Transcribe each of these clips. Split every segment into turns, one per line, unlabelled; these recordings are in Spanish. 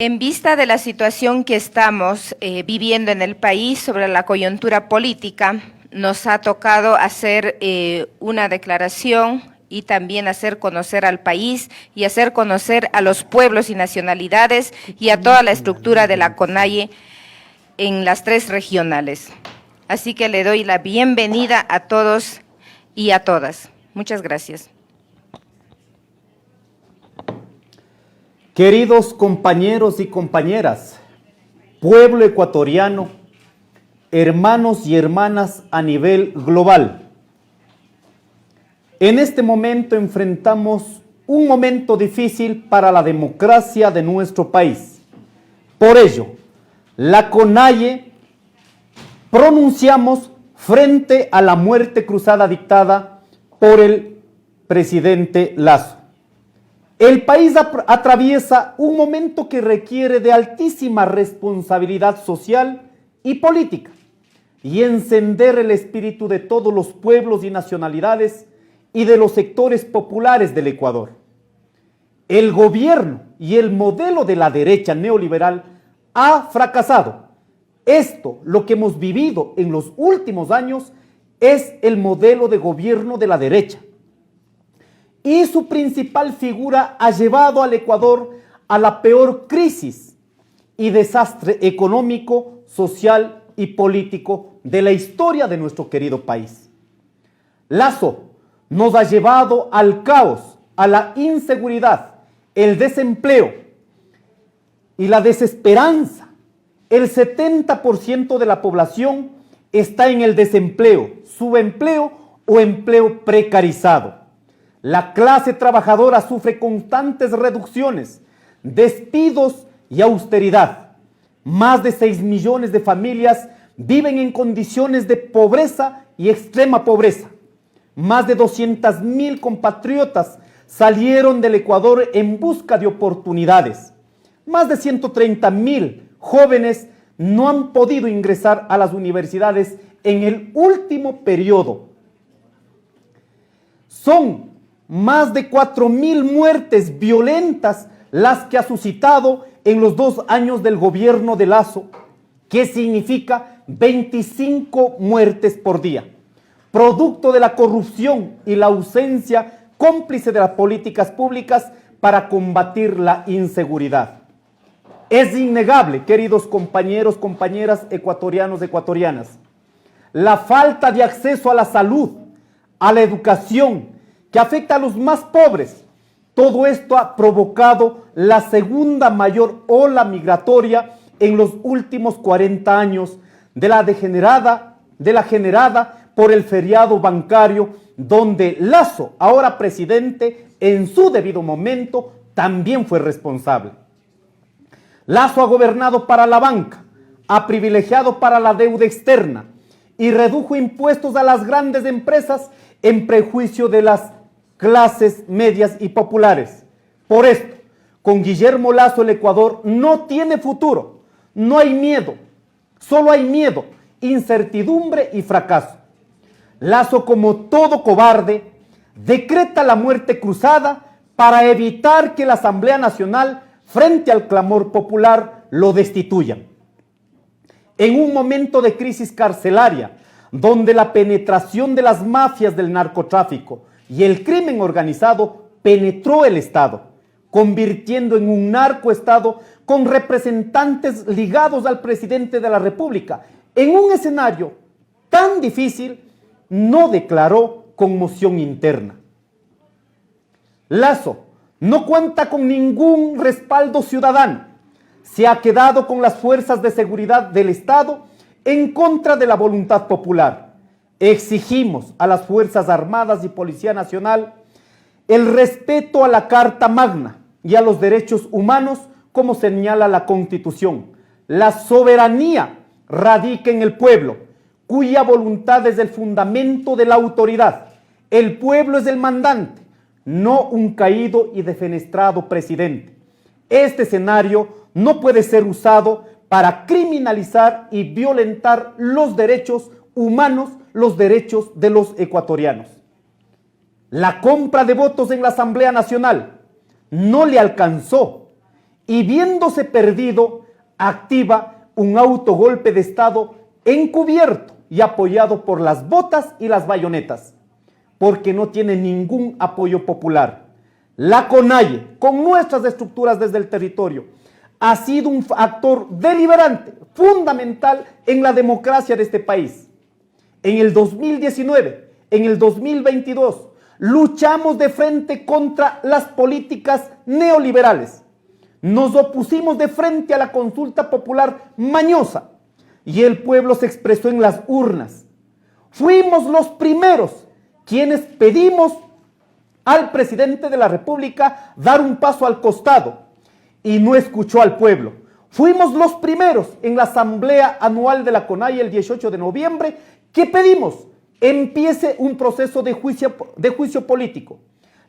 En vista de la situación que estamos viviendo en el país sobre la coyuntura política, nos ha tocado hacer una declaración y también hacer conocer al país y hacer conocer a los pueblos y nacionalidades y a toda la estructura de la CONAIE en las 3 regionales. Así que le doy la bienvenida a todos y a todas. Muchas gracias.
Queridos compañeros y compañeras, pueblo ecuatoriano, hermanos y hermanas a nivel global, en este momento enfrentamos un momento difícil para la democracia de nuestro país. Por ello, la CONAIE pronunciamos frente a la muerte cruzada dictada por el presidente Lasso. El país atraviesa un momento que requiere de altísima responsabilidad social y política y encender el espíritu de todos los pueblos y nacionalidades y de los sectores populares del Ecuador. El gobierno y el modelo de la derecha neoliberal ha fracasado. Esto, lo que hemos vivido en los últimos años, es el modelo de gobierno de la derecha. Y su principal figura ha llevado al Ecuador a la peor crisis y desastre económico, social y político de la historia de nuestro querido país. Lasso nos ha llevado al caos, a la inseguridad, el desempleo y la desesperanza. El 70% de la población está en el desempleo, subempleo o empleo precarizado. La clase trabajadora sufre constantes reducciones, despidos y austeridad. Más de 6 millones de familias viven en condiciones de pobreza y extrema pobreza. Más de 200,000 compatriotas salieron del Ecuador en busca de oportunidades. Más de 130,000 jóvenes no han podido ingresar a las universidades en el último periodo. Son más de 4,000 muertes violentas las que ha suscitado en los 2 años del gobierno de Lasso, que significa 25 muertes por día, producto de la corrupción y la ausencia cómplice de las políticas públicas para combatir la inseguridad. Es innegable, queridos compañeros, compañeras, ecuatorianos, ecuatorianas, la falta de acceso a la salud, a la educación, que afecta a los más pobres. Todo esto ha provocado la segunda mayor ola migratoria en los últimos 40 años de la generada por el feriado bancario, donde Lasso, ahora presidente, en su debido momento también fue responsable. Lasso ha gobernado para la banca, ha privilegiado para la deuda externa y redujo impuestos a las grandes empresas en prejuicio de las clases medias y populares. Por esto, con Guillermo Lasso el Ecuador no tiene futuro, no hay miedo, solo hay miedo, incertidumbre y fracaso. Lasso, como todo cobarde, decreta la muerte cruzada para evitar que la Asamblea Nacional, frente al clamor popular, lo destituya. En un momento de crisis carcelaria, donde la penetración de las mafias del narcotráfico y el crimen organizado penetró el Estado, convirtiendo en un narcoestado con representantes ligados al presidente de la República. En un escenario tan difícil, no declaró conmoción interna. Lasso no cuenta con ningún respaldo ciudadano. Se ha quedado con las fuerzas de seguridad del Estado en contra de la voluntad popular. Exigimos a las Fuerzas Armadas y Policía Nacional el respeto a la Carta Magna y a los derechos humanos, como señala la Constitución. La soberanía radica en el pueblo, cuya voluntad es el fundamento de la autoridad. El pueblo es el mandante, no un caído y defenestrado presidente. Este escenario no puede ser usado para criminalizar y violentar los derechos humanos, los derechos de los ecuatorianos. La compra de votos en la Asamblea Nacional no le alcanzó y viéndose perdido, activa un autogolpe de Estado encubierto y apoyado por las botas y las bayonetas, porque no tiene ningún apoyo popular. La CONAIE, con nuestras estructuras desde el territorio, ha sido un actor deliberante, fundamental en la democracia de este país. En el 2019, en el 2022, luchamos de frente contra las políticas neoliberales. Nos opusimos de frente a la consulta popular mañosa y el pueblo se expresó en las urnas. Fuimos los primeros quienes pedimos al presidente de la República dar un paso al costado y no escuchó al pueblo. Fuimos los primeros en la asamblea anual de la CONAIE el 18 de noviembre que pedimos empiece un proceso de juicio político.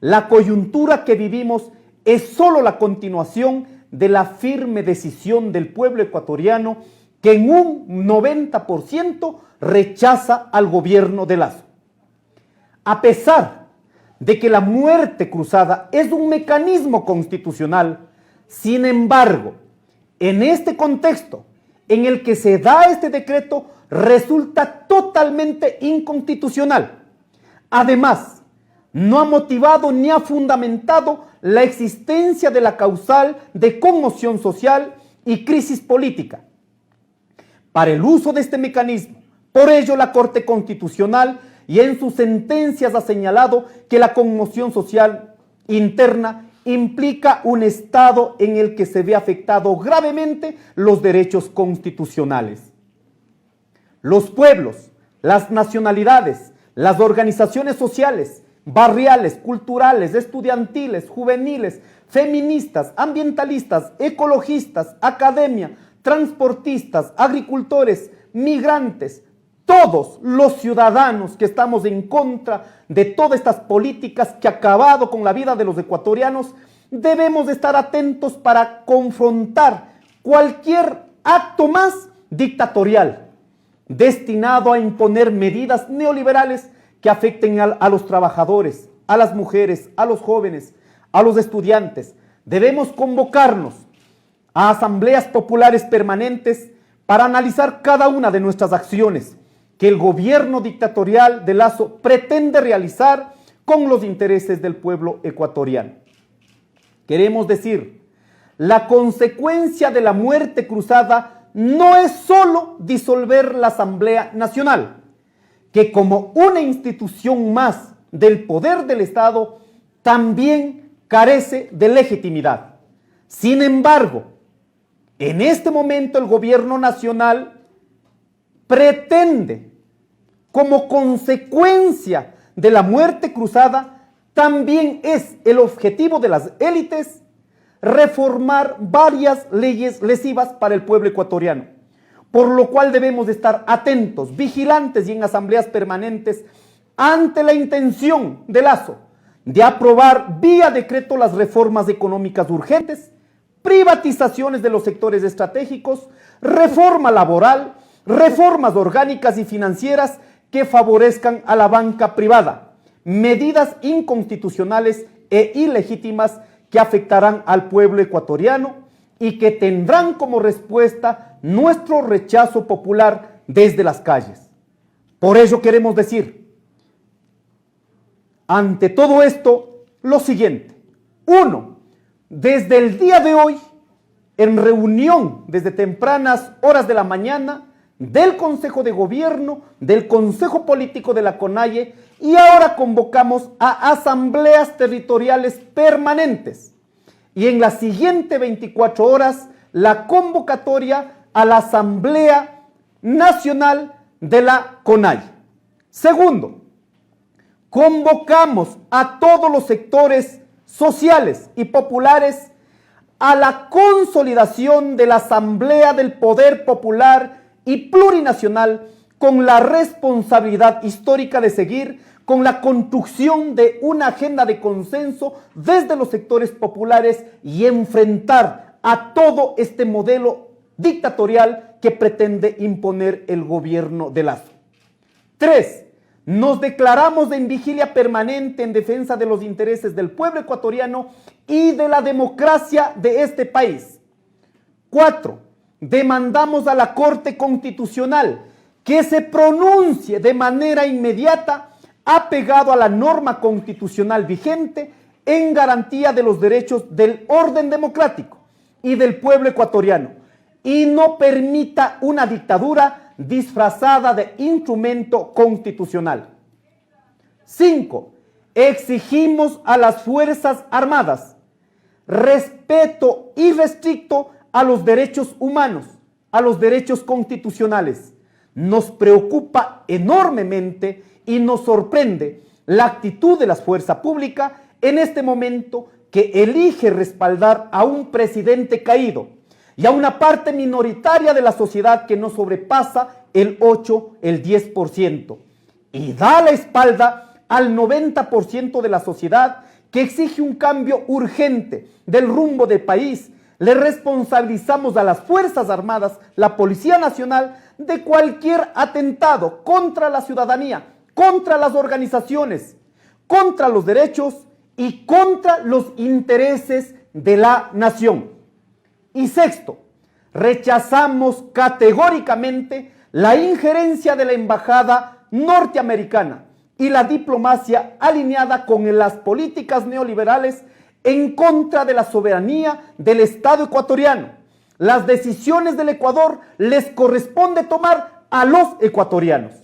La coyuntura que vivimos es solo la continuación de la firme decisión del pueblo ecuatoriano que en un 90% rechaza al gobierno de Lasso. A pesar de que la muerte cruzada es un mecanismo constitucional, sin embargo, en este contexto en el que se da este decreto, resulta totalmente inconstitucional. Además, no ha motivado ni ha fundamentado la existencia de la causal de conmoción social y crisis política. Para el uso de este mecanismo, por ello la Corte Constitucional y en sus sentencias ha señalado que la conmoción social interna implica un estado en el que se ve afectado gravemente los derechos constitucionales. Los pueblos, las nacionalidades, las organizaciones sociales, barriales, culturales, estudiantiles, juveniles, feministas, ambientalistas, ecologistas, academia, transportistas, agricultores, migrantes, todos los ciudadanos que estamos en contra de todas estas políticas que han acabado con la vida de los ecuatorianos, debemos estar atentos para confrontar cualquier acto más dictatorial destinado a imponer medidas neoliberales que afecten a los trabajadores, a las mujeres, a los jóvenes, a los estudiantes. Debemos convocarnos a asambleas populares permanentes para analizar cada una de nuestras acciones que el gobierno dictatorial de Lasso pretende realizar con los intereses del pueblo ecuatoriano. Queremos decir, la consecuencia de la muerte cruzada no es solo disolver la Asamblea Nacional, que como una institución más del poder del Estado también carece de legitimidad. Sin embargo, en este momento el gobierno nacional pretende, como consecuencia de la muerte cruzada, también es el objetivo de las élites reformar varias leyes lesivas para el pueblo ecuatoriano, por lo cual debemos estar atentos, vigilantes y en asambleas permanentes ante la intención de Lasso de aprobar vía decreto las reformas económicas urgentes, privatizaciones de los sectores estratégicos, reforma laboral, reformas orgánicas y financieras que favorezcan a la banca privada, medidas inconstitucionales e ilegítimas que afectarán al pueblo ecuatoriano y que tendrán como respuesta nuestro rechazo popular desde las calles. Por ello queremos decir, ante todo esto, lo siguiente. 1. Desde el día de hoy, en reunión desde tempranas horas de la mañana del Consejo de Gobierno, del Consejo Político de la CONAIE, y ahora convocamos a asambleas territoriales permanentes. Y en las siguientes 24 horas, la convocatoria a la Asamblea Nacional de la CONAIE. Segundo, convocamos a todos los sectores sociales y populares a la consolidación de la Asamblea del Poder Popular y Plurinacional con la responsabilidad histórica de seguir con la construcción de una agenda de consenso desde los sectores populares y enfrentar a todo este modelo dictatorial que pretende imponer el gobierno de Lasso. 3. nos declaramos en vigilia permanente en defensa de los intereses del pueblo ecuatoriano y de la democracia de este país. 4. Demandamos a la Corte Constitucional que se pronuncie de manera inmediata, apegado a la norma constitucional vigente, en garantía de los derechos del orden democrático y del pueblo ecuatoriano, y no permita una dictadura disfrazada de instrumento constitucional. 5. Exigimos a las Fuerzas Armadas respeto irrestricto a los derechos humanos, a los derechos constitucionales. Nos preocupa enormemente y nos sorprende la actitud de la fuerza pública en este momento, que elige respaldar a un presidente caído y a una parte minoritaria de la sociedad que no sobrepasa el 8, el 10%, y da la espalda al 90% de la sociedad que exige un cambio urgente del rumbo del país. Le responsabilizamos a las Fuerzas Armadas, la Policía Nacional, de cualquier atentado contra la ciudadanía, contra las organizaciones, contra los derechos y contra los intereses de la nación. Y 6. Rechazamos categóricamente la injerencia de la embajada norteamericana y la diplomacia alineada con las políticas neoliberales en contra de la soberanía del Estado ecuatoriano. Las decisiones del Ecuador les corresponde tomar a los ecuatorianos.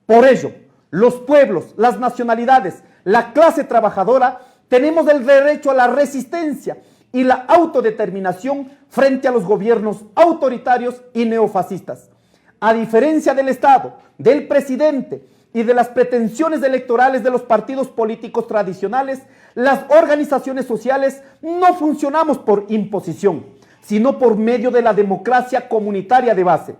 Por ello, los pueblos, las nacionalidades, la clase trabajadora, tenemos el derecho a la resistencia y la autodeterminación frente a los gobiernos autoritarios y neofascistas. A diferencia del Estado, del presidente y de las pretensiones electorales de los partidos políticos tradicionales, las organizaciones sociales no funcionamos por imposición, sino por medio de la democracia comunitaria de base,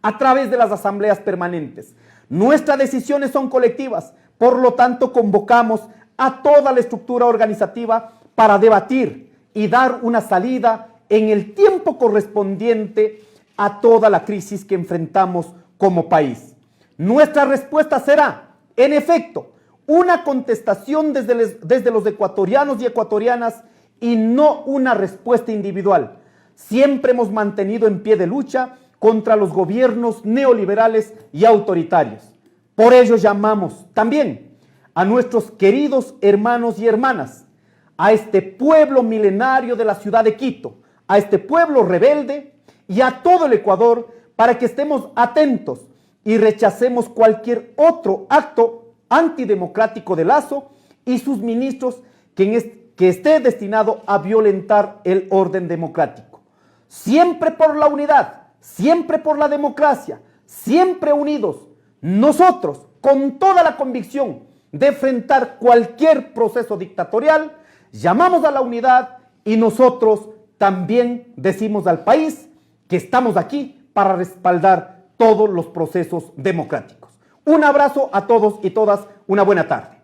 a través de las asambleas permanentes. Nuestras decisiones son colectivas, por lo tanto convocamos a toda la estructura organizativa para debatir y dar una salida en el tiempo correspondiente a toda la crisis que enfrentamos como país. Nuestra respuesta será, en efecto, una contestación desde los ecuatorianos y ecuatorianas, y no una respuesta individual. Siempre hemos mantenido en pie de lucha contra los gobiernos neoliberales y autoritarios. Por ello llamamos también a nuestros queridos hermanos y hermanas, a este pueblo milenario de la ciudad de Quito, a este pueblo rebelde y a todo el Ecuador, para que estemos atentos y rechacemos cualquier otro acto antidemocrático de Lasso y sus ministros que esté destinado a violentar el orden democrático. Siempre por la unidad, siempre por la democracia, siempre unidos, nosotros, con toda la convicción de enfrentar cualquier proceso dictatorial, llamamos a la unidad, y nosotros también decimos al país que estamos aquí para respaldar todos los procesos democráticos. Un abrazo a todos y todas, una buena tarde.